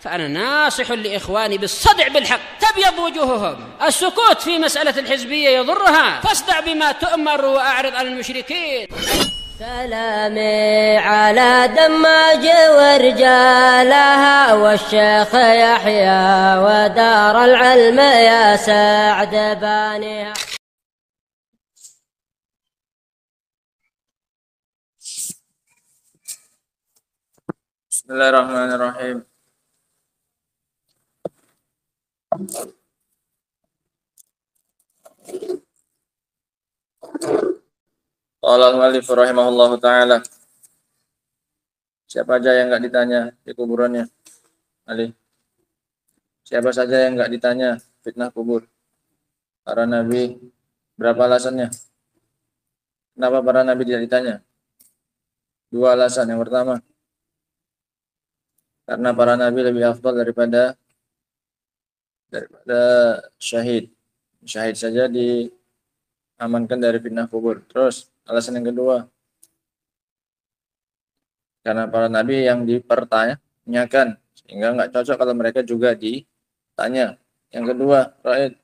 فأنا ناصح لإخواني بالصدع بالحق، تبيض وجوههم. السكوت في مسألة الحزبية يضرها، فاصدع بما تؤمر وأعرض عن المشركين. سلامي على دماج ورجالها والشيخ يحيى ودار العلم يا سعد بانيها. Bismillahirrahmanirrahim. Qala al-mu'allif rahimahullahu ta'ala. Siapa aja yang enggak ditanya di kuburannya? Ali. Siapa saja yang enggak ditanya fitnah kubur? Para nabi, berapa alasannya? Kenapa para nabi tidak ditanya? Dua alasan. Yang pertama, karena para nabi lebih afdal daripada syahid. Syahid saja diamankan dari fitnah kubur. Terus alasan yang kedua, karena para nabi yang dipertanyakan, sehingga nggak cocok kalau mereka juga ditanya. Yang kedua, Raid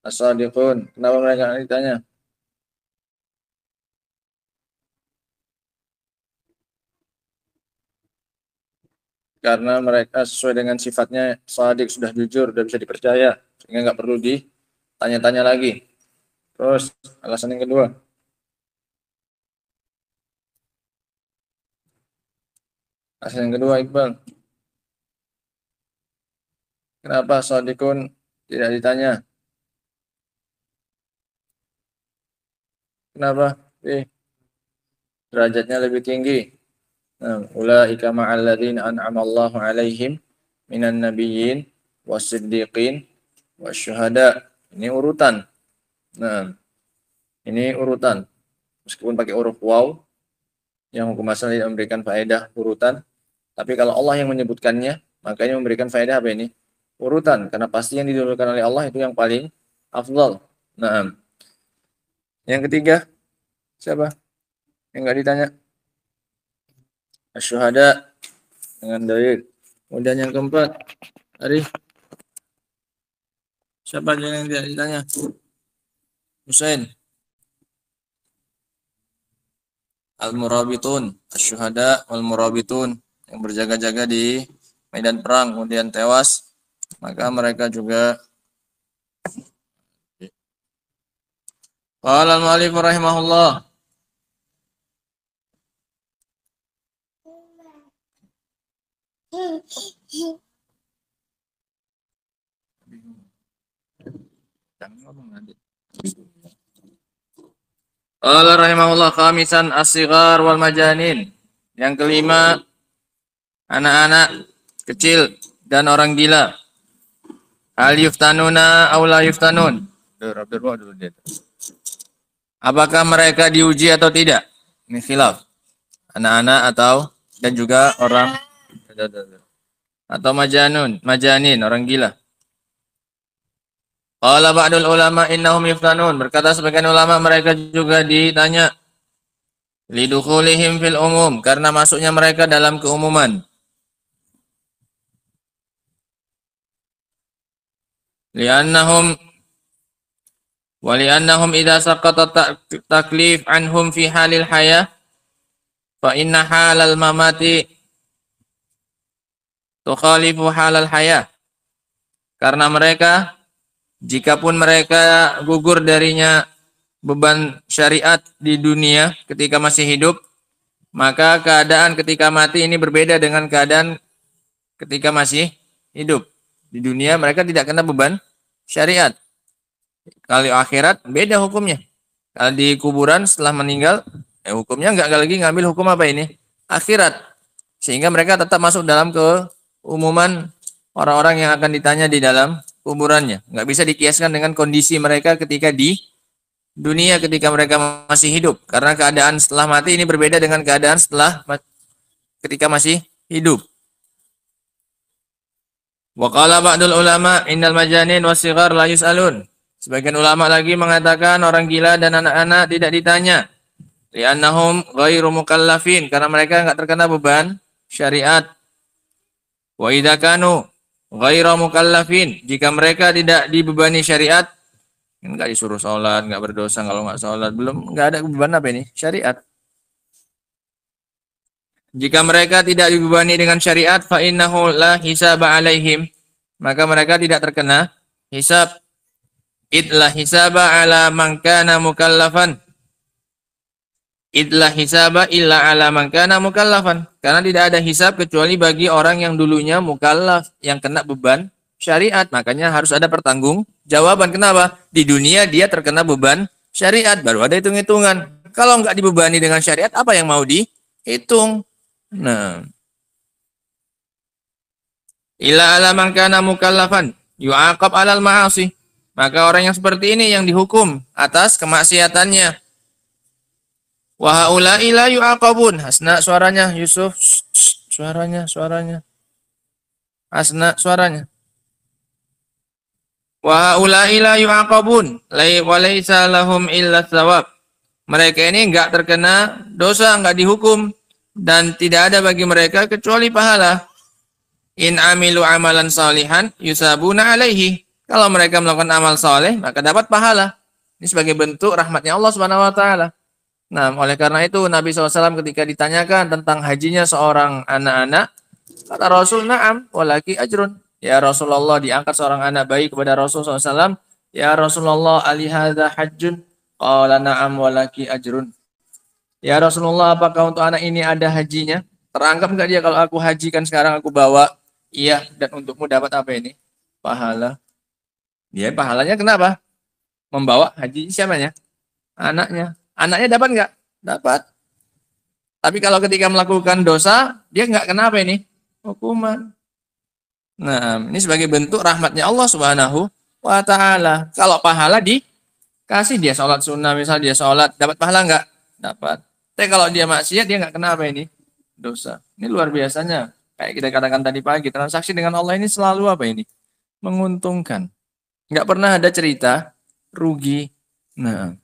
as-sadiqun, kenapa mereka nggak ditanya? Karena mereka sesuai dengan sifatnya shadiq, sudah jujur, sudah bisa dipercaya, sehingga nggak perlu ditanya-tanya lagi. Terus alasan yang kedua, Iqbal, kenapa shadiqun tidak ditanya? Kenapa? Derajatnya lebih tinggi. Ulaika ma'al ladzina an'ama Allahu 'alaihim minan nabiyyin was-siddiqin wasyuhada. Ini urutan. Nah, ini urutan. Meskipun pakai huruf waw, yang hukum asal tidak memberikan faedah urutan, tapi kalau Allah yang menyebutkannya, makanya memberikan faedah apa ini? Urutan, karena pasti yang didahulukan oleh Allah itu yang paling afdal. Nah, yang ketiga, siapa? Yang enggak ditanya? Asyuhada dengan dalil. Kemudian yang keempat, Arif. Siapa aja yang tidak ditanya? Husain. Al-murabitun, asyuhada wal murabitun, yang berjaga-jaga di medan perang kemudian tewas, maka mereka juga. Qala al-mu'allif rahimahullah. Qala rahimahullah khamisan as-sighar wal majanin. Yang kelima, anak-anak kecil dan orang gila. Hal yuftanuna aw la yuftanun. Apakah mereka diuji atau tidak? Ini khilaf. Anak-anak atau dan juga orang atau majanin, orang gila. Qala ba'dul ulama innahum yuftanun. Berkata sebagian ulama mereka juga ditanya. Lidukhulihim fil umum, karena masuknya mereka dalam keumuman. Li'annahum idza saqata taklif anhum fi halil hayah fa inna halal mamati tukhalifu halal hayah. Karena mereka, jikapun mereka gugur darinya beban syariat di dunia ketika masih hidup, maka keadaan ketika mati ini berbeda dengan keadaan ketika masih hidup. Di dunia mereka tidak kena beban syariat. Kalau akhirat beda hukumnya. Kalau di kuburan setelah meninggal, hukumnya nggak lagi ngambil hukum apa ini? Akhirat. Sehingga mereka tetap masuk dalam keumuman orang-orang yang akan ditanya di dalam kuburannya. Nggak bisa dikiaskan dengan kondisi mereka ketika di dunia ketika mereka masih hidup. Karena keadaan setelah mati ini berbeda dengan keadaan setelah ketika masih hidup. Wa qala ba'dul ulama innal majanin was-sighar la yus'alun. Sebagian ulama lagi mengatakan orang gila dan anak-anak tidak ditanya. Li'annahum ghairu mukallafin, karena mereka enggak terkena beban syariat. Wa idza kanu ghaira mukallafin, jika mereka tidak dibebani syariat, enggak disuruh sholat, enggak berdosa kalau enggak sholat, belum enggak ada beban apa ini? Syariat. Jika mereka tidak dibebani dengan syariat, fa innahu la hisaba alaihim, maka mereka tidak terkena hisab. Idlah hisaba ala man kana mukallafan. Idlah hisaba illa ala man kana mukallafan. Karena tidak ada hisab kecuali bagi orang yang dulunya mukallaf, yang kena beban syariat. Makanya harus ada pertanggung jawaban. Kenapa? Di dunia dia terkena beban syariat, baru ada hitung-hitungan. Kalau enggak dibebani dengan syariat, apa yang mau dihitung? Nah, illa ala man kana mukallafan yu'aqab alal ma'asi. Maka orang yang seperti ini yang dihukum atas kemaksiatannya. Wa haula'i la yu'aqabun. Hasna suaranya Yusuf. Suaranya. Hasna suaranya. Wa haula'i la yu'aqabun. Wa laisa lahum illa tsawab. Mereka ini enggak terkena dosa, enggak dihukum, dan tidak ada bagi mereka kecuali pahala. In amilu amalan salihan yusabuna alaihi. Kalau mereka melakukan amal soleh, maka dapat pahala. Ini sebagai bentuk rahmatnya Allah Subhanahu wa taala. Nah, oleh karena itu Nabi SAW ketika ditanyakan tentang hajinya seorang anak-anak, kata Rasul, na'am walaki ajrun. Ya Rasulullah, diangkat seorang anak bayi kepada Rasul SAW. Ya Rasulullah, alihadha hajjun. Qala na'am walaki ajrun. Ya Rasulullah, apakah untuk anak ini ada hajinya? Terangkap enggak dia kalau aku hajikan sekarang, aku bawa? Iya, dan untukmu dapat apa ini? Pahala. Dia pahalanya kenapa? Membawa haji siapanya? Anaknya. Anaknya dapat enggak? Dapat. Tapi kalau ketika melakukan dosa, dia enggak kena apa ini? Hukuman. Nah, ini sebagai bentuk rahmatnya Allah Subhanahu wa taala. Kalau pahala dikasih, dia sholat sunnah, misal dia sholat, dapat pahala enggak? Dapat. Tapi kalau dia maksiat, dia nggak kena apa ini? Dosa. Ini luar biasanya. Kayak kita katakan tadi pagi, transaksi dengan Allah ini selalu apa ini? Menguntungkan. Nggak pernah ada cerita rugi. Nah.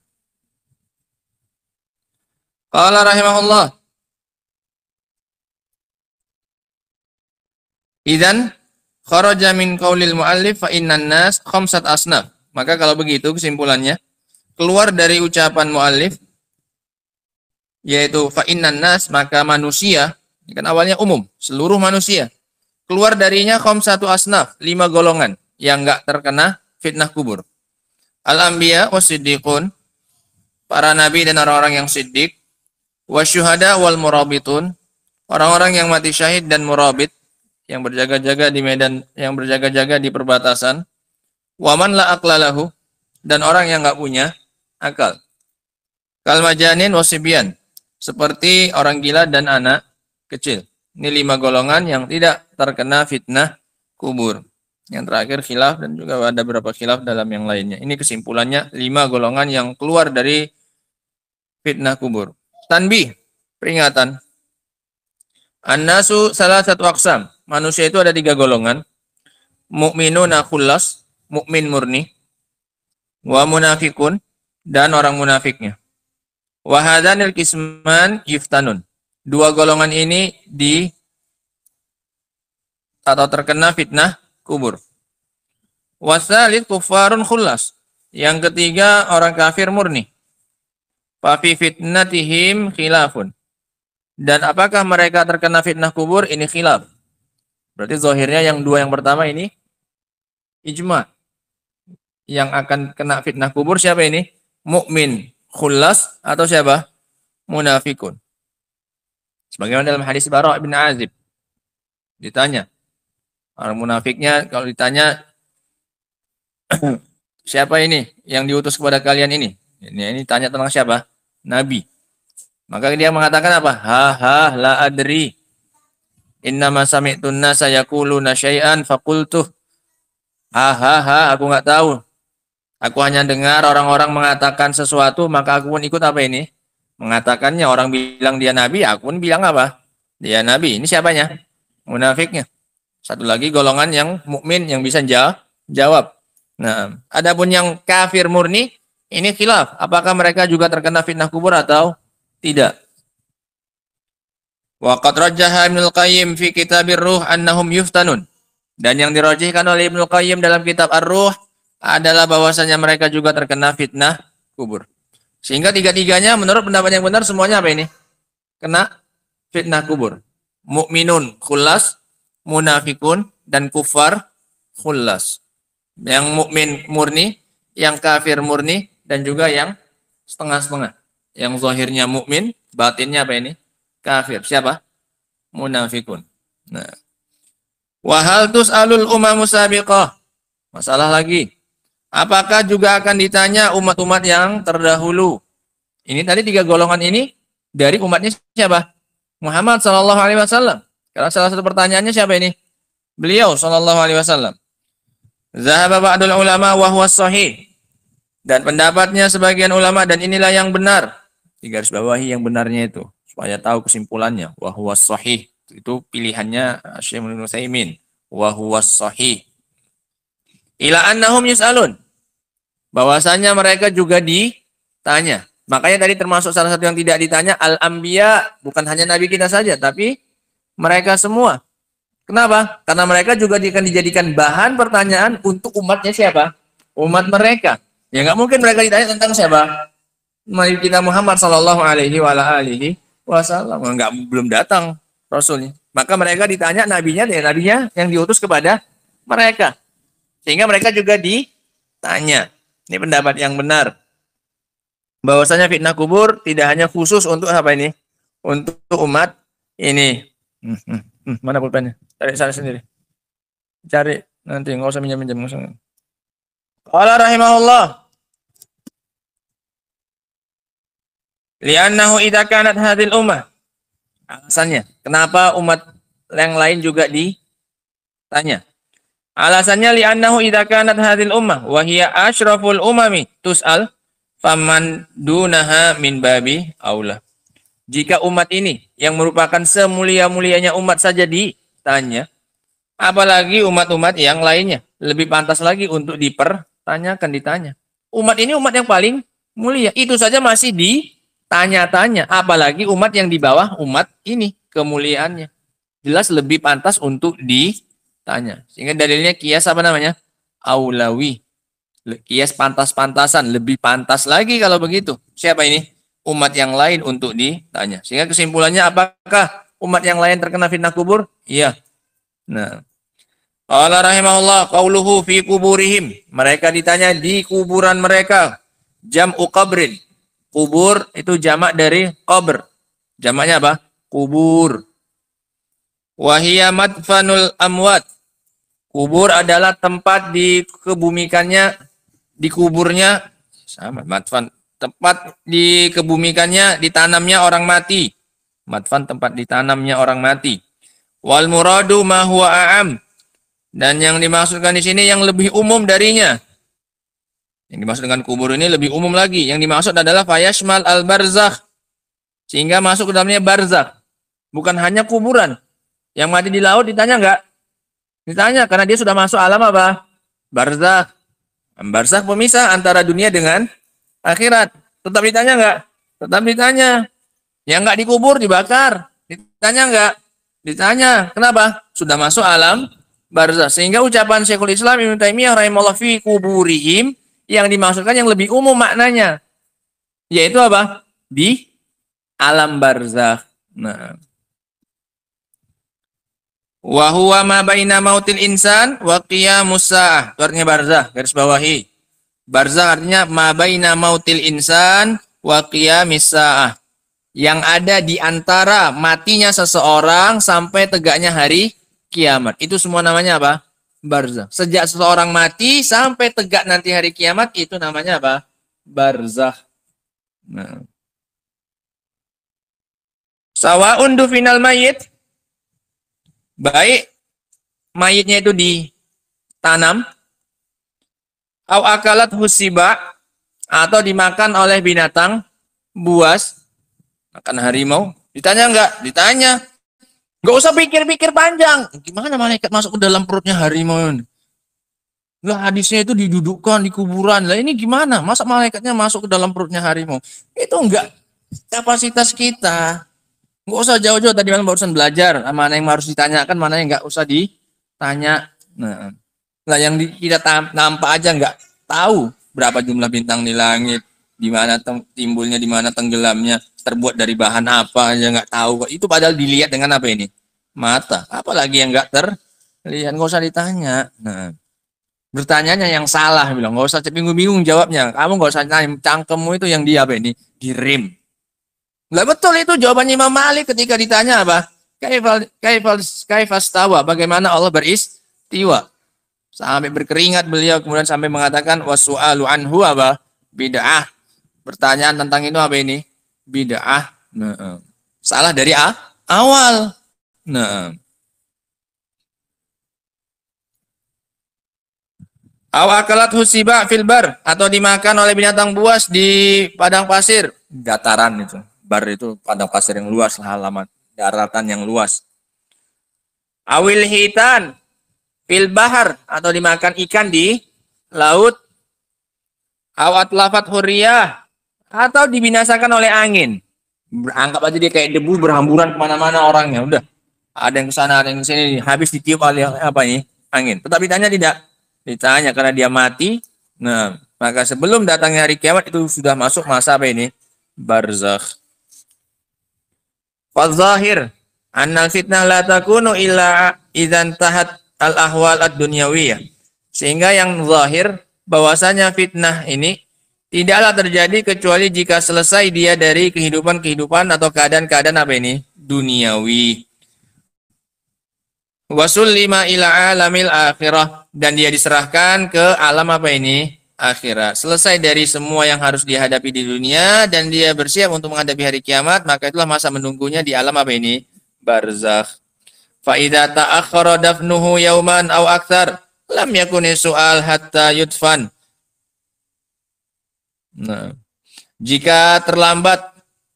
Qala rahimahullah. Idzan kharaja min qaulil muallif fa innan nas khamsat asnaf. Maka kalau begitu kesimpulannya, keluar dari ucapan muallif, yaitu fa innan nas, maka manusia, kan awalnya umum, seluruh manusia. Keluar darinya khamsatu asnaf, 5 golongan yang enggak terkena fitnah kubur. Al-anbiya was-siddiqun, para nabi dan orang-orang yang siddiq, wasyuhada wal murabitun, orang-orang yang mati syahid dan murabit, yang berjaga-jaga di medan, yang berjaga-jaga di perbatasan, waman la aqlalahu, dan orang yang enggak punya akal. Kal majanin wasibyan, seperti orang gila dan anak kecil. Ini 5 golongan yang tidak terkena fitnah kubur. Yang terakhir khilaf, dan juga ada beberapa khilaf dalam yang lainnya. Ini kesimpulannya 5 golongan yang keluar dari fitnah kubur. Tanbih, peringatan. An-nasu salah satu aqsam. Manusia itu ada 3 golongan. Mu'minuna khullas, mukmin murni. Wa munafikun, dan orang munafiknya. Wahadanil kisman yuftanun. 2 golongan ini atau terkena fitnah kubur. Wasalit kufarun khullas. Yang ketiga orang kafir murni. Fa fi fitnatihim khilafun. Dan apakah mereka terkena fitnah kubur? Ini khilaf. Berarti zahirnya yang 2 yang pertama ini ijma. Yang akan kena fitnah kubur siapa ini? Mukmin khullas atau siapa? Munafikun. Sebagaimana dalam hadis Bara' bin Azib. Ditanya. Orang munafiknya kalau ditanya, siapa ini yang diutus kepada kalian ini? Ini tanya tentang siapa? Nabi. Maka dia mengatakan apa? Ha la adri. Innama sami'tun nasa yaquluna syai'an faqultuh. Ha aku enggak tahu. Aku hanya dengar orang-orang mengatakan sesuatu, maka aku pun ikut apa ini? Mengatakannya. Orang bilang dia nabi, aku pun bilang apa? Dia nabi. Ini siapanya? Munafiknya. Satu lagi golongan yang mukmin yang bisa jawab. Nah, adapun yang kafir murni, ini khilaf. Apakah mereka juga terkena fitnah kubur atau tidak? Wa qad rajjaha Ibnul Qayyim fi Kitabir Ruh annahum yuftanun. Dan yang dirajihkan oleh Ibnul Qayyim dalam kitab Ar-Ruh adalah bahwasanya mereka juga terkena fitnah kubur. Sehingga tiga-tiganya menurut pendapat yang benar semuanya apa ini? Kena fitnah kubur. Mukminun khullas, munafikun dan kufar khullas. Yang mukmin murni, yang kafir murni dan juga yang setengah-setengah. Yang zahirnya mukmin, batinnya apa ini? Kafir. Siapa? Munafikun. Nah, wa hal tus'alul umamu sabiqah. Masalah lagi. Apakah juga akan ditanya umat-umat yang terdahulu? Ini tadi tiga golongan ini dari umatnya siapa? Muhammad sallallahu alaihi wasallam. Karena salah satu pertanyaannya siapa ini? Beliau sallallahu alaihi wasallam. Zahaba ba'dul ulama wa huwa sahih. Dan pendapatnya sebagian ulama dan inilah yang benar. Digarisbawahi yang benarnya itu supaya tahu kesimpulannya. Wa huwa sahih. Itu pilihannya Syekh Ibnu Utsaimin. Wa huwa sahih. Ila annahum yus'alun. Bahwasanya mereka juga ditanya. Makanya tadi termasuk salah satu yang tidak ditanya al-anbiya, bukan hanya nabi kita saja, tapi mereka semua. Kenapa? Karena mereka juga akan dijadikan bahan pertanyaan untuk umatnya siapa? Umat mereka. Ya nggak mungkin mereka ditanya tentang siapa? Nabi kita Muhammad sallallahu alaihi wasallam. Belum datang rasulnya. Maka mereka ditanya nabinya yang diutus kepada mereka. Sehingga mereka juga ditanya. Ini pendapat yang benar. Bahwasanya fitnah kubur tidak hanya khusus untuk apa ini? Untuk umat ini. Mana pulpennya? Cari sana sendiri. Cari nanti, nggak usah minjam-minjam. Qala rahimahullah. Li'annahu idza kanat hadhil ummah. Alasannya, kenapa umat yang lain juga ditanya? Alasannya li'annahu idza kanat hadhil ummah wa hiya asyraful umami tus'al faman dunaha min babi aula. Jika umat ini yang merupakan semulia-mulianya umat saja ditanya, apalagi umat-umat yang lainnya lebih pantas lagi untuk ditanya. Umat ini umat yang paling mulia, itu saja masih ditanya-tanya, apalagi umat yang di bawah umat ini kemuliaannya. Jelas lebih pantas untuk ditanya. Sehingga dalilnya kias apa namanya? Aulawi. Kias pantas-pantasan, lebih pantas lagi kalau begitu. Siapa ini? Umat yang lain untuk ditanya. Sehingga kesimpulannya apakah umat yang lain terkena fitnah kubur? Iya. Nah, qala rahimahullah qauluhu fi kuburihim. Mereka ditanya di kuburan mereka. Jam'u qabrin. Kubur itu jamak dari qabr. Jamaknya apa? Kubur. Wahiyya madfanul amwat. Kubur adalah tempat dikuburnya sama madfan, tempat dikebumikannya, ditanamnya orang mati. Madfan tempat ditanamnya orang mati. Wal muradu ma huwa a'am. Dan yang dimaksudkan di sini yang lebih umum darinya. Yang dimaksud dengan kubur ini lebih umum lagi. Yang dimaksud adalah fayashmal al-barzakh. Sehingga masuk ke dalamnya barzakh. Bukan hanya kuburan. Yang mati di laut ditanya enggak? Ditanya karena dia sudah masuk alam apa? Barzakh. Barzakh pemisah antara dunia dengan akhirat. Tetap ditanya enggak? Tetap ditanya. Yang enggak dikubur dibakar. Ditanya enggak? Ditanya. Kenapa? Sudah masuk alam barzakh. Sehingga ucapan Syekhul Islam Ibnu Taimiyah rahimahullah fi kuburihim yang dimaksudkan yang lebih umum maknanya. Yaitu apa? Di alam barzakh. Nah, wa huwa ma baina mautil insan wa qiyamus saah. Itu artinya barzakh, garis bawahi. Barzakh artinya ma baina mautil insan wa qiyamis saah. Yang ada di antara matinya seseorang sampai tegaknya hari kiamat. Itu semua namanya apa? Barzakh. Sejak seseorang mati sampai tegak nanti hari kiamat itu namanya apa? Barzakh. Nah. Sawa'un dufinal mayit. Baik mayitnya itu ditanam, au akalat husiba, atau dimakan oleh binatang buas, makan harimau. Ditanya enggak? Ditanya. Enggak usah pikir-pikir panjang. Gimana malaikat masuk ke dalam perutnya harimau? Lah hadisnya itu didudukkan di kuburan. Lah ini gimana? Masa malaikatnya masuk ke dalam perutnya harimau? Itu enggak kapasitas kita. Nggak usah jauh-jauh, tadi kan barusan belajar, mana yang harus ditanyakan, mana yang nggak usah ditanya. Nah, lah yang kita nampak aja nggak tahu berapa jumlah bintang di langit, di mana timbulnya, di mana tenggelamnya, terbuat dari bahan apa aja nggak tahu. Itu padahal dilihat dengan apa ini? Mata. Apalagi yang nggak terlihat, nggak usah ditanya. Nah, bertanyanya yang salah, bilang nggak usah bingung-bingung jawabnya. Kamu nggak usah nanya, cangkemmu itu yang di apa ini? Direm. Lah betul itu jawabannya Imam Malik ketika ditanya apa? Kaifastawa, bagaimana Allah beristiwa? Sampai berkeringat beliau, kemudian sampai mengatakan wasu'alu anhu apa? Bid'ah. Pertanyaan tentang itu apa ini? Bid'ah. Nah, salah dari awal. Nah, awakalat husiba filbar, atau dimakan oleh binatang buas di padang pasir, dataran itu. Bar itu padang pasir yang luas, halaman daratan yang luas. Awil hitan fil bahar, atau dimakan ikan di laut. Awat lafat huriyah, atau dibinasakan oleh angin. Anggap aja dia kayak debu berhamburan kemana-mana orangnya. Udah, ada yang ke sana, ada yang ke sini, habis ditiup oleh apa ini? Angin. Tetapi ditanya tidak? Ditanya karena dia mati. Nah, maka sebelum datangnya hari kiamat itu sudah masuk masa apa ini? Barzakh. Fadzahir annal fitnah la takunu illa idzan tahat al ahwal ad-dunyawiyah. Sehingga yang zahir bahwasanya fitnah ini tidaklah terjadi kecuali jika selesai dia dari kehidupan-kehidupan atau keadaan-keadaan apa ini? Duniawi. Wasul lima ila alamil akhirah, dan dia diserahkan ke alam apa ini? Akhirat. Selesai dari semua yang harus dihadapi di dunia dan dia bersiap untuk menghadapi hari kiamat, maka itulah masa menunggunya di alam apa ini? Barzakh. Fa idza ta'akhkhara dafnuhu yauman aw aktsar lam yakuni su'al hatta yudfan. Nah, jika terlambat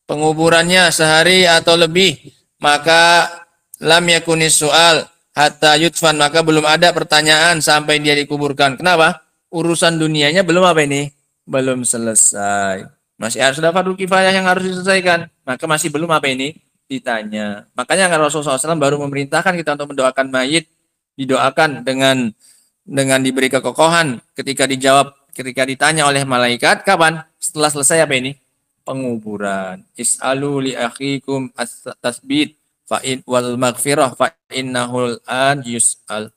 penguburannya sehari atau lebih, maka lam yakuni su'al hatta yudfan, maka belum ada pertanyaan sampai dia dikuburkan. Kenapa? Urusan dunianya belum apa ini? Belum selesai. Masih harus ada fardu kifayah yang harus diselesaikan. Maka masih belum apa ini? Ditanya. Makanya Rasulullah SAW baru memerintahkan kita untuk mendoakan mayit, didoakan dengan diberi kekokohan ketika ditanya oleh malaikat, kapan? Setelah selesai apa ini? Penguburan. Is'alu li akhikum at-tasbit fa'in wal maghfirah fa'innahul an yus'al.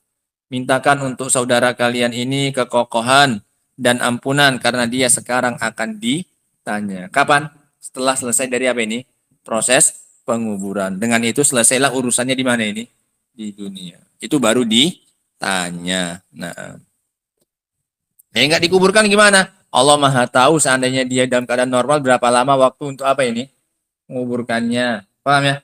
Mintakan untuk saudara kalian ini kekokohan dan ampunan karena dia sekarang akan ditanya. Kapan? Setelah selesai dari apa ini? Proses penguburan. Dengan itu selesailah urusannya di mana ini? Di dunia. Itu baru ditanya. Nah, yang nggak dikuburkan gimana? Allah Maha tahu seandainya dia dalam keadaan normal berapa lama waktu untuk apa ini? Menguburkannya. Paham ya?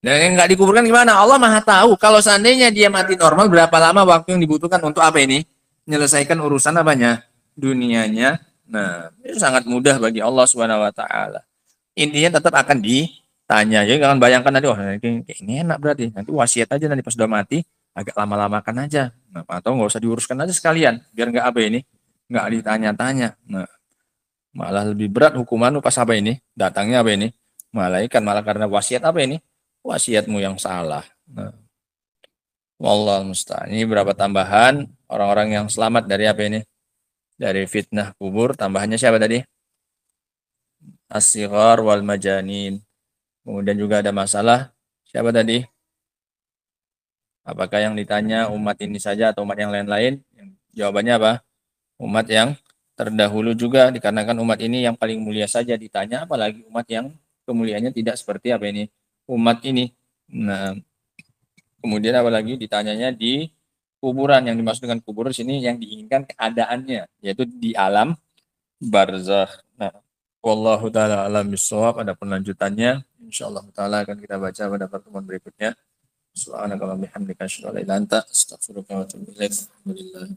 Dan yang nggak dikuburkan gimana? Allah Maha tahu. Kalau seandainya dia mati normal, berapa lama waktu yang dibutuhkan untuk apa ini? Menyelesaikan urusan apanya? Dunianya. Nah, itu sangat mudah bagi Allah Subhanahu wa taala. Intinya tetap akan ditanya. Jadi jangan bayangkan nanti, oh ini enak berarti. Nanti wasiat aja nanti pas sudah mati, agak lama-lamakan aja. Nah, atau nggak usah diuruskan aja sekalian, biar nggak apa ini? Nggak ditanya-tanya. Nah, malah lebih berat hukuman pas apa ini? Datangnya apa ini? Malaikat, malah karena wasiat apa ini? Wasiatmu yang salah. Nah, wallahu musta'an. Ini berapa tambahan orang-orang yang selamat dari apa ini? Dari fitnah kubur. Tambahannya siapa tadi? As-sighar wal majanin. Kemudian juga ada masalah siapa tadi? Apakah yang ditanya umat ini saja atau umat yang lain-lain? Jawabannya apa? Umat yang terdahulu juga, dikarenakan umat ini yang paling mulia saja ditanya, apalagi umat yang kemuliaannya tidak seperti apa ini? Umat ini. Nah, kemudian apalagi ditanyanya di kuburan. Yang dimaksud dengan kubur di sini yang diinginkan keadaannya, yaitu di alam barzakh. Nah, wallahu taala alam bisawab. Ada lanjutannya insyaallah taala akan kita baca pada pertemuan berikutnya. Subhanakallahumma bihamdika asyhadu an la ilaha illa anta astaghfiruka wa atubu ilaik. Alhamdulillah.